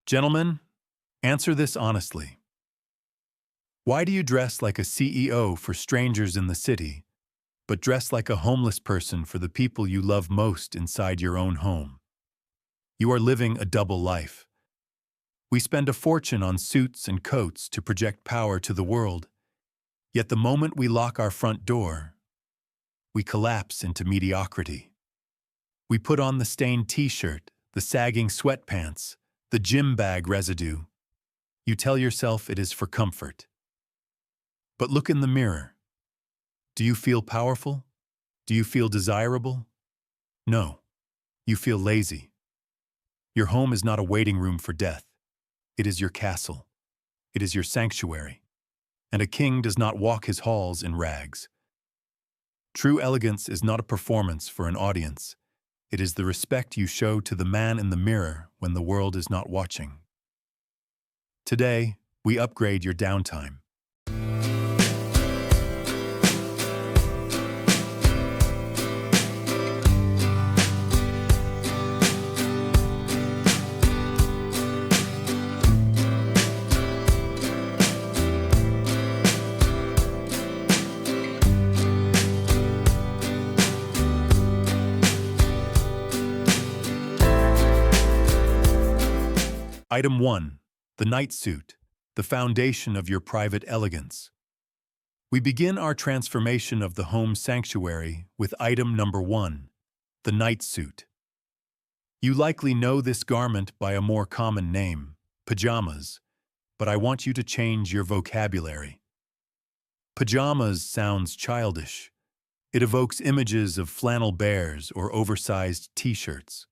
Gentlemen, answer this honestly. Why do you dress like a CEO for strangers in the city, but dress like a homeless person for the people you love most inside your own home? You are living a double life. We spend a fortune on suits and coats to project power to the world, yet the moment we lock our front door, we collapse into mediocrity. We put on the stained t-shirt, the sagging sweatpants, the gym bag residue. You tell yourself it is for comfort. But look in the mirror. Do you feel powerful? Do you feel desirable? No. You feel lazy. Your home is not a waiting room for death. It is your castle. It is your sanctuary. And a king does not walk his halls in rags. True elegance is not a performance for an audience. It is the respect you show to the man in the mirror when the world is not watching. Today, we upgrade your downtime. Item 1. The night suit, the foundation of your private elegance. We begin our transformation of the home sanctuary with item number 1, the night suit. You likely know this garment by a more common name, pajamas, but I want you to change your vocabulary. Pajamas sounds childish. It evokes images of flannel bears or oversized t-shirts.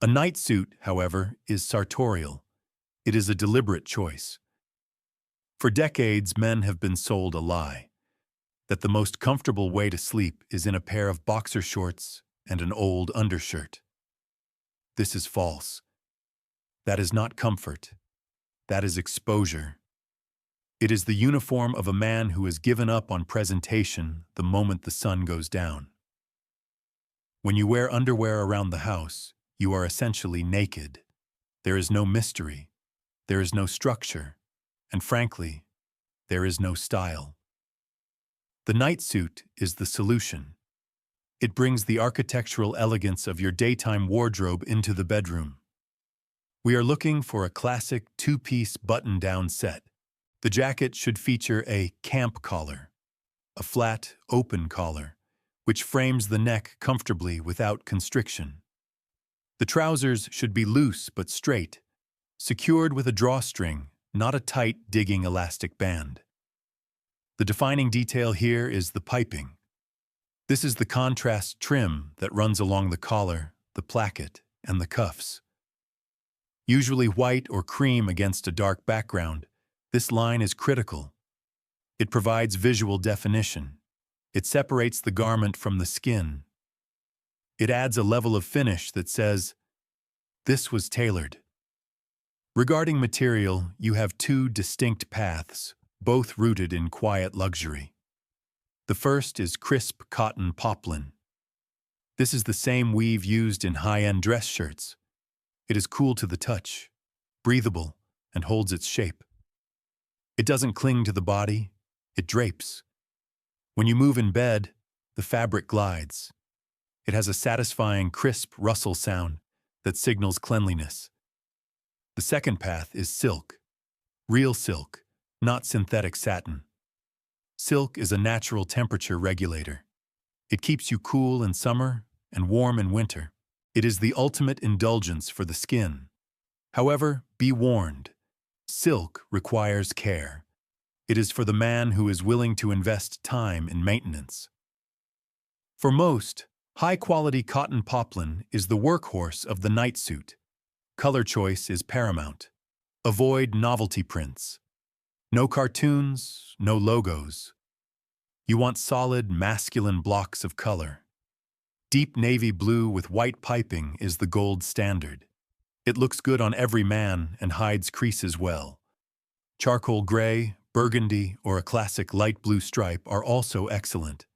A night suit, however, is sartorial. It is a deliberate choice. For decades, men have been sold a lie, that the most comfortable way to sleep is in a pair of boxer shorts and an old undershirt. This is false. That is not comfort. That is exposure. It is the uniform of a man who has given up on presentation the moment the sun goes down. When you wear underwear around the house, you are essentially naked. There is no mystery, there is no structure, and frankly, there is no style. The night suit is the solution. It brings the architectural elegance of your daytime wardrobe into the bedroom. We are looking for a classic two-piece button-down set. The jacket should feature a camp collar, a flat, open collar, which frames the neck comfortably without constriction. The trousers should be loose but straight, secured with a drawstring, not a tight, digging elastic band. The defining detail here is the piping. This is the contrast trim that runs along the collar, the placket, and the cuffs. Usually white or cream against a dark background, this line is critical. It provides visual definition. It separates the garment from the skin. It adds a level of finish that says, "This was tailored." Regarding material, you have two distinct paths, both rooted in quiet luxury. The first is crisp cotton poplin. This is the same weave used in high-end dress shirts. It is cool to the touch, breathable, and holds its shape. It doesn't cling to the body, it drapes. When you move in bed, the fabric glides. It has a satisfying, crisp rustle sound that signals cleanliness. The second path is silk. Real silk, not synthetic satin. Silk is a natural temperature regulator. It keeps you cool in summer and warm in winter. It is the ultimate indulgence for the skin. However, be warned, silk requires care. It is for the man who is willing to invest time in maintenance. For most, high-quality cotton poplin is the workhorse of the night suit. Color choice is paramount. Avoid novelty prints. No cartoons, no logos. You want solid, masculine blocks of color. Deep navy blue with white piping is the gold standard. It looks good on every man and hides creases well. Charcoal gray, burgundy, or a classic light blue stripe are also excellent.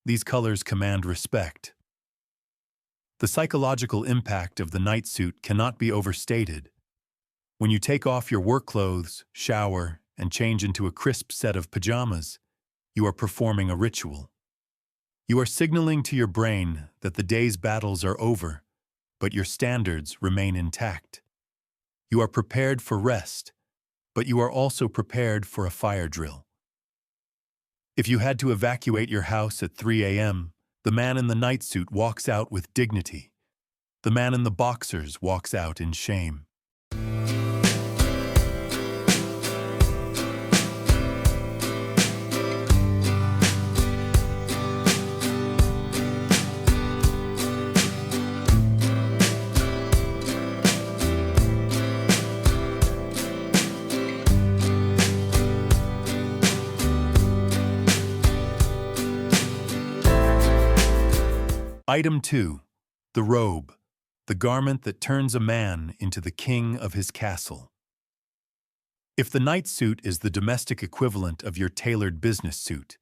These colors command respect. The psychological impact of the nightsuit cannot be overstated. When you take off your work clothes, shower, and change into a crisp set of pajamas, you are performing a ritual. You are signaling to your brain that the day's battles are over, but your standards remain intact. You are prepared for rest, but you are also prepared for a fire drill. If you had to evacuate your house at 3 a.m., the man in the nightsuit walks out with dignity. The man in the boxers walks out in shame. Item 2. The robe, the garment that turns a man into the king of his castle. If the nightsuit is the domestic equivalent of your tailored business suit,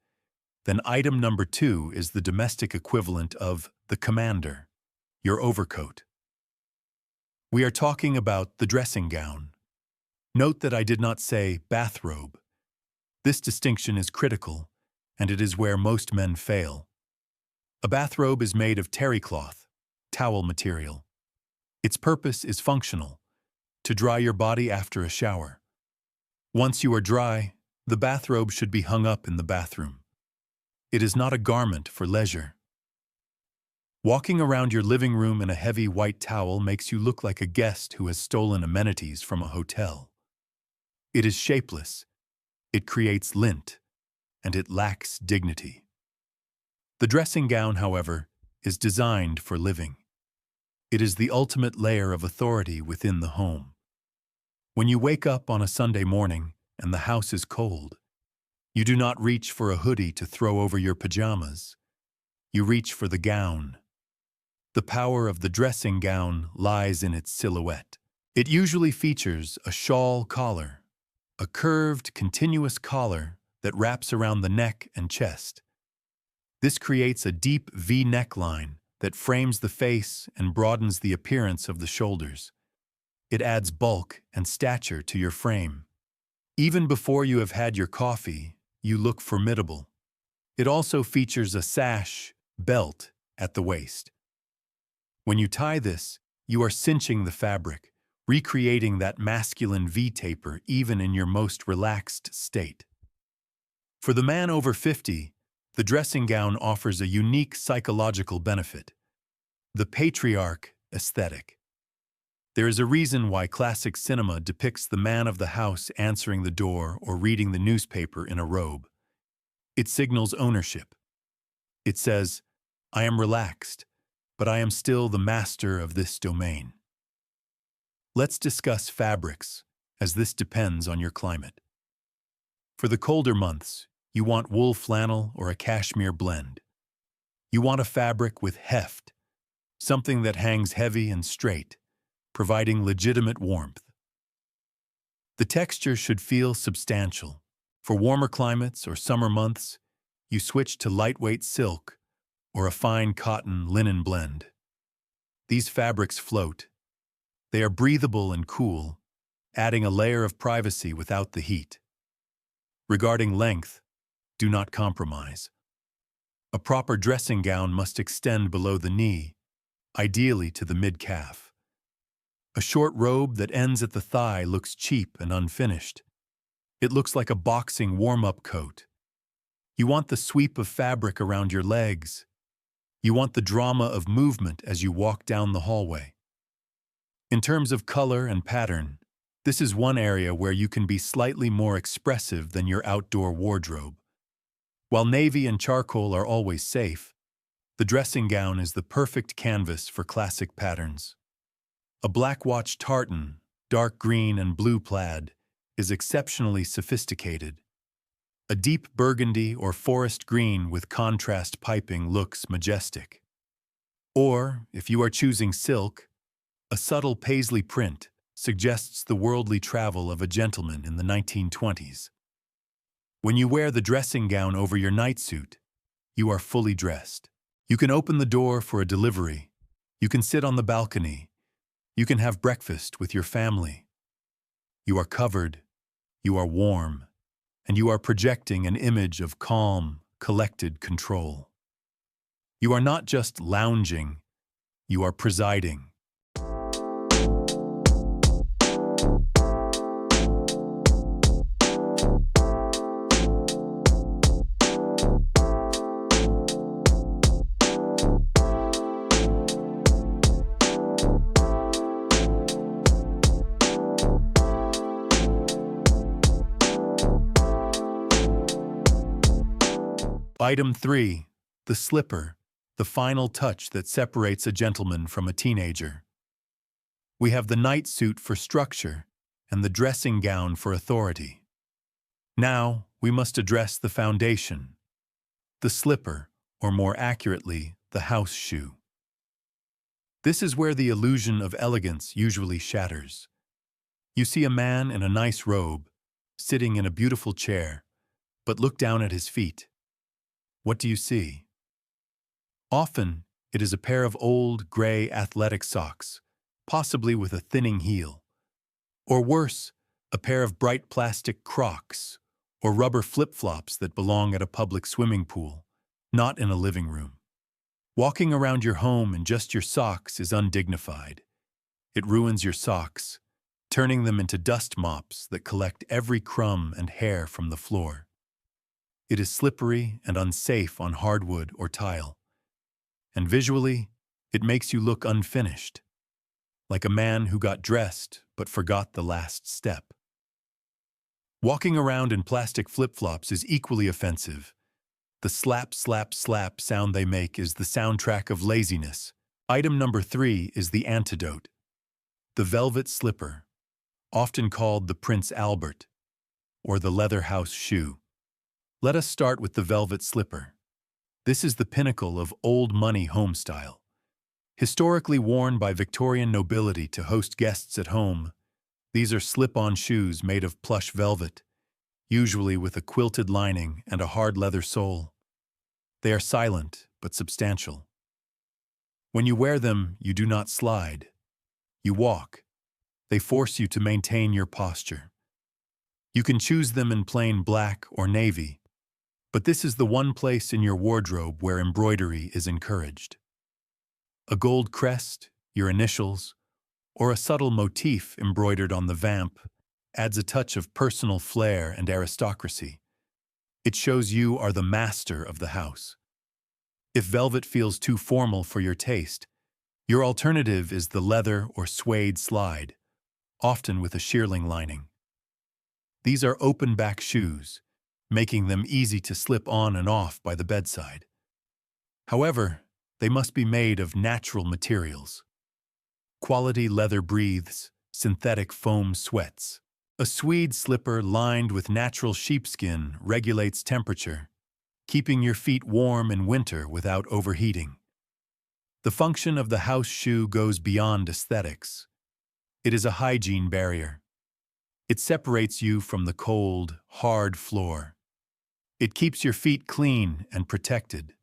then item number 2 is the domestic equivalent of the commander, your overcoat. We are talking about the dressing gown. Note that I did not say bathrobe. This distinction is critical, and it is where most men fail. A bathrobe is made of terry cloth, towel material. Its purpose is functional, to dry your body after a shower. Once you are dry, the bathrobe should be hung up in the bathroom. It is not a garment for leisure. Walking around your living room in a heavy white towel makes you look like a guest who has stolen amenities from a hotel. It is shapeless, it creates lint, and it lacks dignity. The dressing gown, however, is designed for living. It is the ultimate layer of authority within the home. When you wake up on a Sunday morning and the house is cold, you do not reach for a hoodie to throw over your pajamas. You reach for the gown. The power of the dressing gown lies in its silhouette. It usually features a shawl collar, a curved, continuous collar that wraps around the neck and chest. This creates a deep V neckline that frames the face and broadens the appearance of the shoulders. It adds bulk and stature to your frame. Even before you have had your coffee, you look formidable. It also features a sash, belt, at the waist. When you tie this, you are cinching the fabric, recreating that masculine V-taper even in your most relaxed state. For the man over 50, the dressing gown offers a unique psychological benefit: the patriarch aesthetic. There is a reason why classic cinema depicts the man of the house answering the door or reading the newspaper in a robe. It signals ownership. It says, "I am relaxed, but I am still the master of this domain." Let's discuss fabrics, as this depends on your climate. For the colder months, you want wool flannel or a cashmere blend. You want a fabric with heft, something that hangs heavy and straight, providing legitimate warmth. The texture should feel substantial. For warmer climates or summer months, you switch to lightweight silk or a fine cotton linen blend. These fabrics float. They are breathable and cool, adding a layer of privacy without the heat. Regarding length, do not compromise. A proper dressing gown must extend below the knee, ideally to the mid-calf. A short robe that ends at the thigh looks cheap and unfinished. It looks like a boxing warm-up coat. You want the sweep of fabric around your legs. You want the drama of movement as you walk down the hallway. In terms of color and pattern, this is one area where you can be slightly more expressive than your outdoor wardrobe. While navy and charcoal are always safe, the dressing gown is the perfect canvas for classic patterns. A black watch tartan, dark green and blue plaid, is exceptionally sophisticated. A deep burgundy or forest green with contrast piping looks majestic. Or, if you are choosing silk, a subtle paisley print suggests the worldly travel of a gentleman in the 1920s. When you wear the dressing gown over your nightsuit, you are fully dressed. You can open the door for a delivery. You can sit on the balcony. You can have breakfast with your family. You are covered, you are warm, and you are projecting an image of calm, collected control. You are not just lounging, you are presiding. Item 3. The slipper, the final touch that separates a gentleman from a teenager. We have the night suit for structure and the dressing gown for authority. Now, we must address the foundation, the slipper, or more accurately, the house shoe. This is where the illusion of elegance usually shatters. You see a man in a nice robe, sitting in a beautiful chair, but look down at his feet. What do you see? Often, it is a pair of old, gray athletic socks, possibly with a thinning heel. Or worse, a pair of bright plastic Crocs or rubber flip-flops that belong at a public swimming pool, not in a living room. Walking around your home in just your socks is undignified. It ruins your socks, turning them into dust mops that collect every crumb and hair from the floor. It is slippery and unsafe on hardwood or tile. And visually, it makes you look unfinished, like a man who got dressed but forgot the last step. Walking around in plastic flip-flops is equally offensive. The slap, slap, slap sound they make is the soundtrack of laziness. Item number 3 is the antidote. The velvet slipper, often called the Prince Albert, or the leather house shoe. Let us start with the velvet slipper. This is the pinnacle of old money home style. Historically worn by Victorian nobility to host guests at home, these are slip-on shoes made of plush velvet, usually with a quilted lining and a hard leather sole. They are silent but substantial. When you wear them, you do not slide. You walk. They force you to maintain your posture. You can choose them in plain black or navy, but this is the one place in your wardrobe where embroidery is encouraged. A gold crest, your initials, or a subtle motif embroidered on the vamp adds a touch of personal flair and aristocracy. It shows you are the master of the house. If velvet feels too formal for your taste, your alternative is the leather or suede slide, often with a shearling lining. These are open-back shoes, making them easy to slip on and off by the bedside. However, they must be made of natural materials. Quality leather breathes, synthetic foam sweats. A suede slipper lined with natural sheepskin regulates temperature, keeping your feet warm in winter without overheating. The function of the house shoe goes beyond aesthetics. It is a hygiene barrier. It separates you from the cold, hard floor. It keeps your feet clean and protected.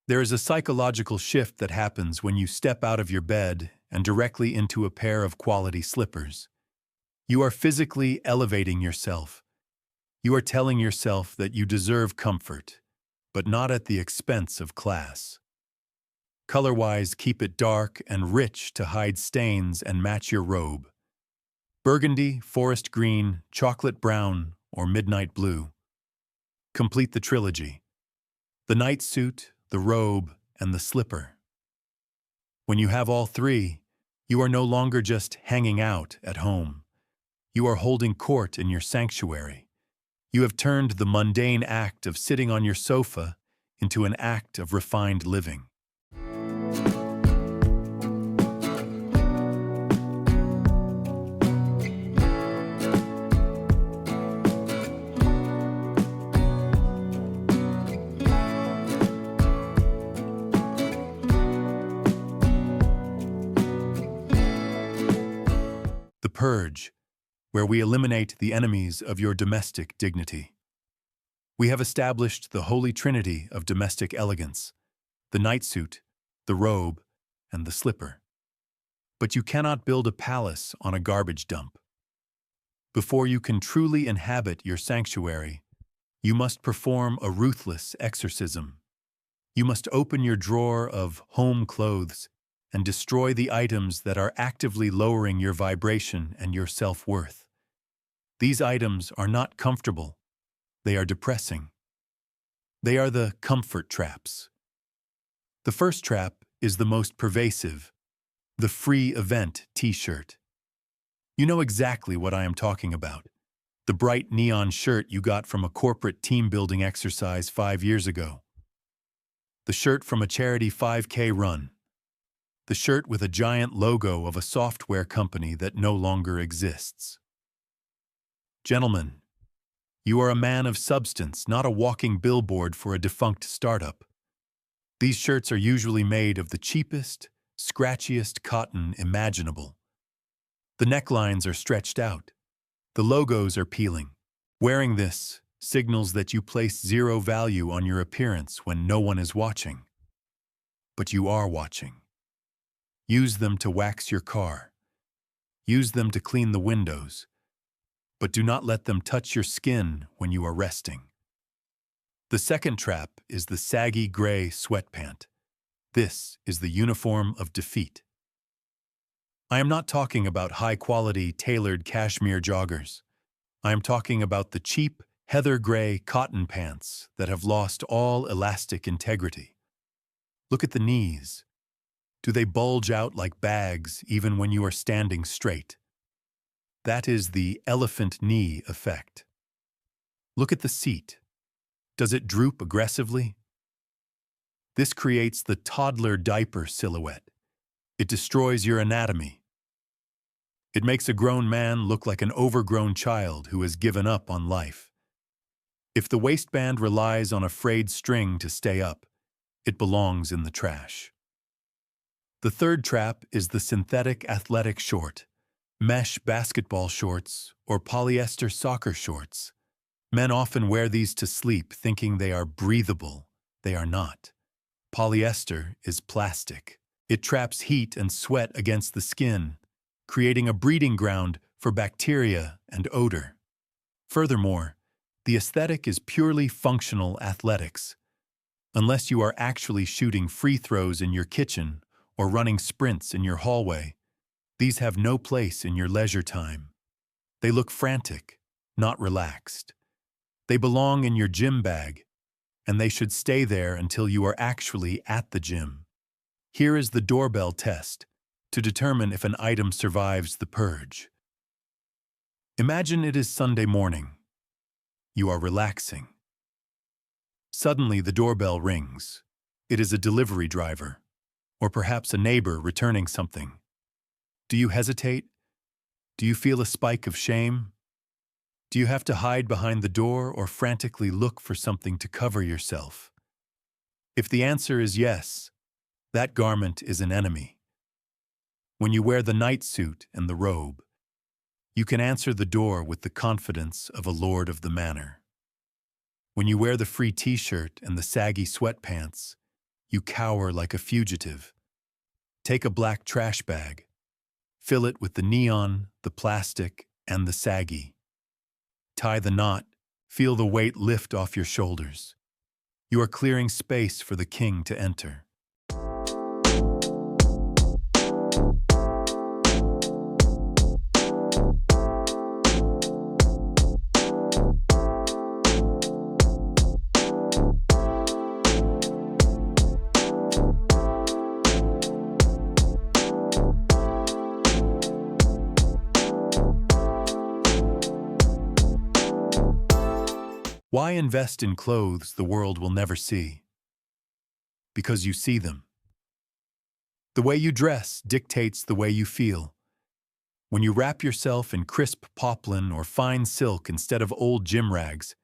There is a psychological shift that happens when you step out of your bed and directly into a pair of quality slippers. You are physically elevating yourself. You are telling yourself that you deserve comfort, but not at the expense of class. Color-wise, keep it dark and rich to hide stains and match your robe. Burgundy, forest green, chocolate brown, or midnight blue. Complete the trilogy. The night suit, the robe, and the slipper. When you have all three, you are no longer just hanging out at home. You are holding court in your sanctuary. You have turned the mundane act of sitting on your sofa into an act of refined living. The purge, where we eliminate the enemies of your domestic dignity. We have established the Holy Trinity of domestic elegance, the night suit, the robe, and the slipper. But you cannot build a palace on a garbage dump. Before you can truly inhabit your sanctuary, you must perform a ruthless exorcism. You must open your drawer of home clothes and destroy the items that are actively lowering your vibration and your self-worth. These items are not comfortable. They are depressing. They are the comfort traps. The first trap is the most pervasive, the free event t-shirt. You know exactly what I am talking about. The bright neon shirt you got from a corporate team-building exercise 5 years ago. The shirt from a charity 5K run. The shirt with a giant logo of a software company that no longer exists. Gentlemen, you are a man of substance, not a walking billboard for a defunct startup. These shirts are usually made of the cheapest, scratchiest cotton imaginable. The necklines are stretched out. The logos are peeling. Wearing this signals that you place zero value on your appearance when no one is watching. But you are watching. Use them to wax your car. Use them to clean the windows. But do not let them touch your skin when you are resting. The second trap is the saggy gray sweatpant. This is the uniform of defeat. I am not talking about high-quality, tailored cashmere joggers. I am talking about the cheap, heather gray cotton pants that have lost all elastic integrity. Look at the knees. Do they bulge out like bags even when you are standing straight? That is the elephant knee effect. Look at the seat. Does it droop aggressively? This creates the toddler diaper silhouette. It destroys your anatomy. It makes a grown man look like an overgrown child who has given up on life. If the waistband relies on a frayed string to stay up, it belongs in the trash. The third trap is the synthetic athletic short, mesh basketball shorts, or polyester soccer shorts. Men often wear these to sleep thinking they are breathable. They are not. Polyester is plastic. It traps heat and sweat against the skin, creating a breeding ground for bacteria and odor. Furthermore, the aesthetic is purely functional athletics. Unless you are actually shooting free throws in your kitchen or running sprints in your hallway, these have no place in your leisure time. They look frantic, not relaxed. They belong in your gym bag, and they should stay there until you are actually at the gym. Here is the doorbell test to determine if an item survives the purge. Imagine it is Sunday morning. You are relaxing. Suddenly the doorbell rings. It is a delivery driver, or perhaps a neighbor returning something. Do you hesitate? Do you feel a spike of shame? Do you have to hide behind the door or frantically look for something to cover yourself? If the answer is yes, that garment is an enemy. When you wear the night suit and the robe, you can answer the door with the confidence of a lord of the manor. When you wear the free t-shirt and the saggy sweatpants, you cower like a fugitive. Take a black trash bag. Fill it with the neon, the plastic, and the saggy. Tie the knot. Feel the weight lift off your shoulders. You are clearing space for the king to enter. Why invest in clothes the world will never see? Because you see them. The way you dress dictates the way you feel. When you wrap yourself in crisp poplin or fine silk instead of old gym rags,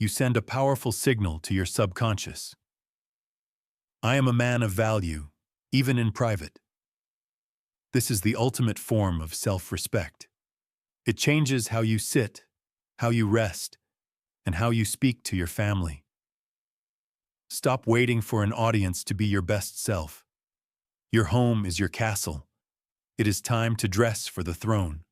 you send a powerful signal to your subconscious. I am a man of value, even in private. This is the ultimate form of self-respect. It changes how you sit, how you rest, and how you speak to your family. Stop waiting for an audience to be your best self. Your home is your castle. It is time to dress for the throne.